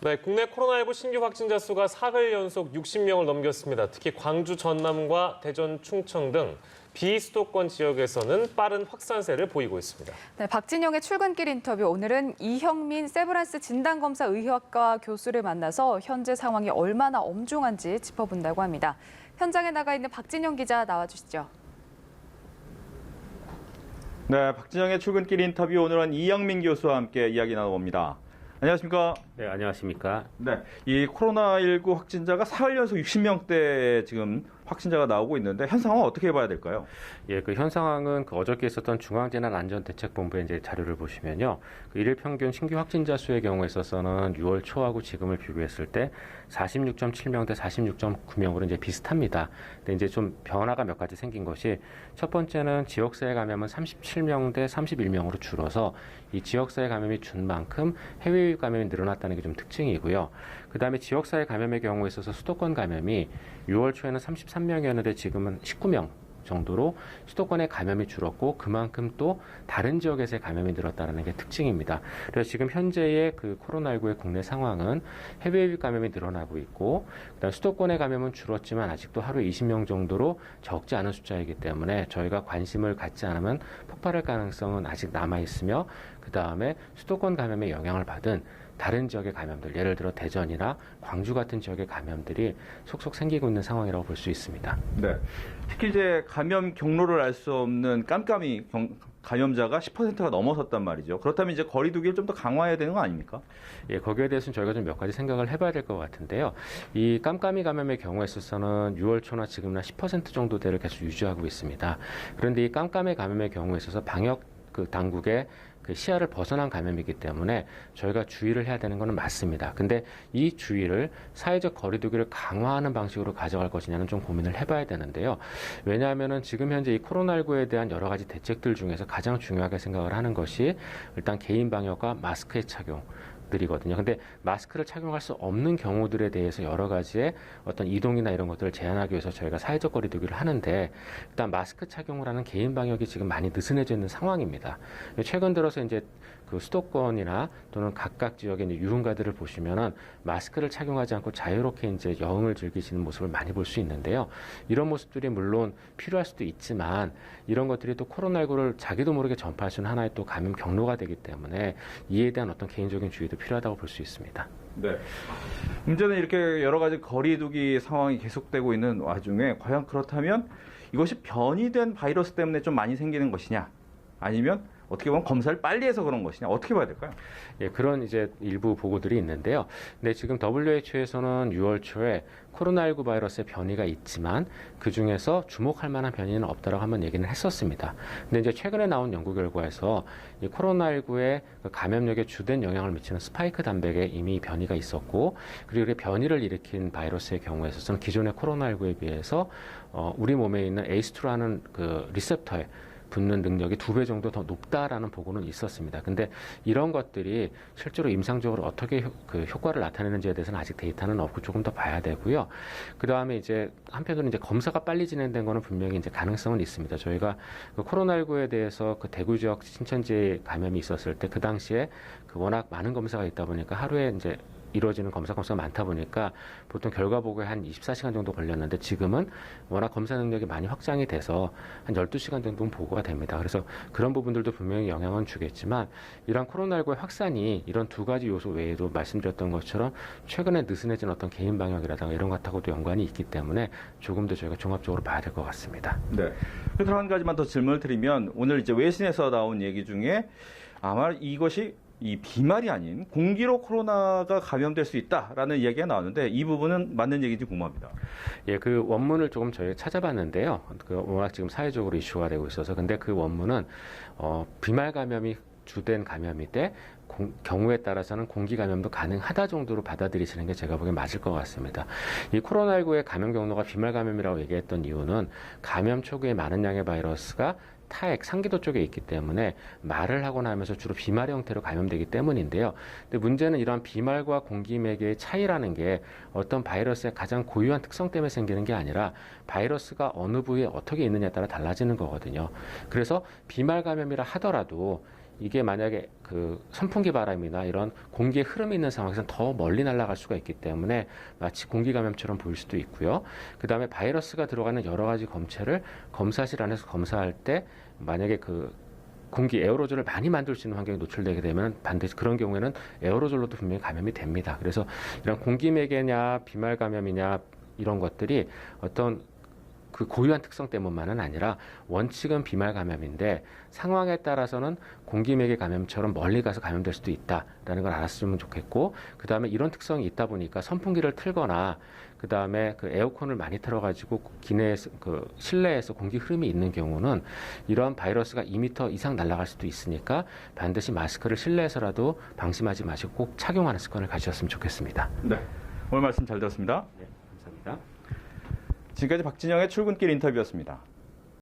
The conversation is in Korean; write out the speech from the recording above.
네, 국내 코로나19 신규 확진자 수가 사흘 연속 60명을 넘겼습니다. 특히 광주, 전남과 대전, 충청 등 비수도권 지역에서는 빠른 확산세를 보이고 있습니다. 네, 박진영의 출근길 인터뷰. 오늘은 이형민 세브란스 진단검사 의학과 교수를 만나서 현재 상황이 얼마나 엄중한지 짚어본다고 합니다. 현장에 나가 있는 박진영 기자 나와주시죠. 네, 박진영의 출근길 인터뷰. 오늘은 이형민 교수와 함께 이야기 나눠봅니다. 안녕하십니까? 네, 안녕하십니까? 네, 이 코로나19 확진자가 사흘 연속 60명대 지금 확진자가 나오고 있는데 현 상황은 어떻게 봐야 될까요? 예, 현 상황은 어저께 있었던 중앙재난안전대책본부의 이제 자료를 보시면요. 일일 평균 신규 확진자 수의 경우에 있어서는 6월 초하고 지금을 비교했을 때 46.7명 대 46.9명으로 이제 비슷합니다. 근데 이제 좀 변화가 몇 가지 생긴 것이 첫 번째는 지역사회 감염은 37명 대 31명으로 줄어서 이 지역사회 감염이 준 만큼 해외 유입 감염이 늘어났다는 게 좀 특징이고요. 그다음에 지역사회 감염의 경우에 있어서 수도권 감염이 6월 초에는 33명이었는데 지금은 19명 정도로 수도권의 감염이 줄었고 그만큼 또 다른 지역에서의 감염이 늘었다는 게 특징입니다. 그래서 지금 현재의 그 코로나19의 국내 상황은 해외 유입 감염이 늘어나고 있고 그다음 수도권의 감염은 줄었지만 아직도 하루에 20명 정도로 적지 않은 숫자이기 때문에 저희가 관심을 갖지 않으면 폭발할 가능성은 아직 남아 있으며 그다음에 수도권 감염에 영향을 받은 다른 지역의 감염들, 예를 들어 대전이나 광주 같은 지역의 감염들이 속속 생기고 있는 상황이라고 볼 수 있습니다. 네, 특히 이제 감염 경로를 알 수 없는 깜깜이 감염자가 10%가 넘어섰단 말이죠. 그렇다면 이제 거리 두기를 좀 더 강화해야 되는 거 아닙니까? 예, 거기에 대해서는 저희가 좀 몇 가지 생각을 해봐야 될 것 같은데요. 이 깜깜이 감염의 경우에 있어서는 6월 초나 지금이나 10% 정도대를 계속 유지하고 있습니다. 그런데 이 깜깜이 감염의 경우에 있어서 방역 당국의 그 시야를 벗어난 감염이기 때문에 저희가 주의를 해야 되는 것은 맞습니다. 근데 이 주의를 사회적 거리두기를 강화하는 방식으로 가져갈 것이냐는 좀 고민을 해봐야 되는데요. 왜냐하면은 지금 현재 이 코로나19에 대한 여러 가지 대책들 중에서 가장 중요하게 생각을 하는 것이 일단 개인 방역과 마스크의 착용. 들이거든요. 근데 마스크를 착용할 수 없는 경우들에 대해서 여러 가지의 어떤 이동이나 이런 것들을 제한하기 위해서 저희가 사회적 거리두기를 하는데 일단 마스크 착용을 하는 개인 방역이 지금 많이 느슨해져 있는 상황입니다. 최근 들어서 이제 그 수도권이나 또는 각각 지역의 이제 유흥가들을 보시면은 마스크를 착용하지 않고 자유롭게 이제 여행을 즐기시는 모습을 많이 볼 수 있는데요. 이런 모습들이 물론 필요할 수도 있지만 이런 것들이 또 코로나19를 자기도 모르게 전파할 수 있는 하나의 또 감염 경로가 되기 때문에 이에 대한 어떤 개인적인 주의도 필요하다고 볼 수 있습니다. 네. 문제는 이렇게 여러 가지 거리두기 상황이 계속되고 있는 와중에 과연 그렇다면 이것이 변이된 바이러스 때문에 좀 많이 생기는 것이냐 아니면 어떻게 보면 검사를 빨리 해서 그런 것이냐 어떻게 봐야 될까요? 예, 그런 이제 일부 보고들이 있는데요. 근데 지금 WHO에서는 6월 초에 코로나19 바이러스의 변이가 있지만 그 중에서 주목할 만한 변이는 없다라고 한번 얘기는 했었습니다. 근데 이제 최근에 나온 연구 결과에서 이 코로나19의 그 감염력에 주된 영향을 미치는 스파이크 단백에 이미 변이가 있었고 그리고 이 변이를 일으킨 바이러스의 경우에 있어서는 기존의 코로나19에 비해서 우리 몸에 있는 ACE2라는 그 리셉터에 붙는 능력이 2배 정도 더 높다라는 보고는 있었습니다. 근데 이런 것들이 실제로 임상적으로 어떻게 그 효과를 나타내는지에 대해서는 아직 데이터는 없고 조금 더 봐야 되고요. 그 다음에 이제 한편으로는 이제 검사가 빨리 진행된 거는 분명히 이제 가능성은 있습니다. 저희가 그 코로나19에 대해서 그 대구 지역 신천지 감염이 있었을 때 그 당시에 그 워낙 많은 검사가 있다 보니까 하루에 이제 이루어지는 검사가 많다 보니까 보통 결과 보고에 한 24시간 정도 걸렸는데 지금은 워낙 검사 능력이 많이 확장이 돼서 한 12시간 정도는 보고가 됩니다. 그래서 그런 부분들도 분명히 영향은 주겠지만 이런 코로나19의 확산이 이런 두 가지 요소 외에도 말씀드렸던 것처럼 최근에 느슨해진 어떤 개인 방역이라든가 이런 것하고도 연관이 있기 때문에 조금 더 저희가 종합적으로 봐야 될 것 같습니다. 네. 그래서 한 가지만 더 질문을 드리면 오늘 이제 외신에서 나온 얘기 중에 아마 이것이 이 비말이 아닌 공기로 코로나가 감염될 수 있다라는 이야기가 나왔는데 이 부분은 맞는 얘기인지 궁금합니다. 예, 그 원문을 조금 저희 찾아봤는데요. 그 워낙 지금 사회적으로 이슈가 되고 있어서 근데 그 원문은 비말 감염이 주된 감염이 때 경우에 따라서는 공기 감염도 가능하다 정도로 받아들이시는 게 제가 보기엔 맞을 것 같습니다. 이 코로나19의 감염 경로가 비말 감염이라고 얘기했던 이유는 감염 초기에 많은 양의 바이러스가 타액, 상기도 쪽에 있기 때문에 말을 하거나 하면서 주로 비말 형태로 감염되기 때문인데요. 근데 문제는 이러한 비말과 공기 매개의 차이라는 게 어떤 바이러스의 가장 고유한 특성 때문에 생기는 게 아니라 바이러스가 어느 부위에 어떻게 있느냐에 따라 달라지는 거거든요. 그래서 비말 감염이라 하더라도 이게 만약에 그 선풍기 바람이나 이런 공기의 흐름이 있는 상황에서는 더 멀리 날아갈 수가 있기 때문에 마치 공기 감염처럼 보일 수도 있고요. 그다음에 바이러스가 들어가는 여러 가지 검체를 검사실 안에서 검사할 때 만약에 그 공기 에어로졸을 많이 만들 수 있는 환경에 노출되게 되면 반드시 그런 경우에는 에어로졸로도 분명히 감염이 됩니다. 그래서 이런 공기매개냐 비말 감염이냐 이런 것들이 어떤 그 고유한 특성 때문만은 아니라 원칙은 비말 감염인데 상황에 따라서는 공기매개 감염처럼 멀리 가서 감염될 수도 있다라는 걸 알았으면 좋겠고, 그 다음에 이런 특성이 있다 보니까 선풍기를 틀거나 그 다음에 그 에어컨을 많이 틀어가지고 기내에서 그 실내에서 공기 흐름이 있는 경우는 이런 바이러스가 2m 이상 날아갈 수도 있으니까 반드시 마스크를 실내에서라도 방심하지 마시고 꼭 착용하는 습관을 가지셨으면 좋겠습니다. 네, 오늘 말씀 잘 들었습니다. 네, 감사합니다. 지금까지 박진영의 출근길 인터뷰였습니다.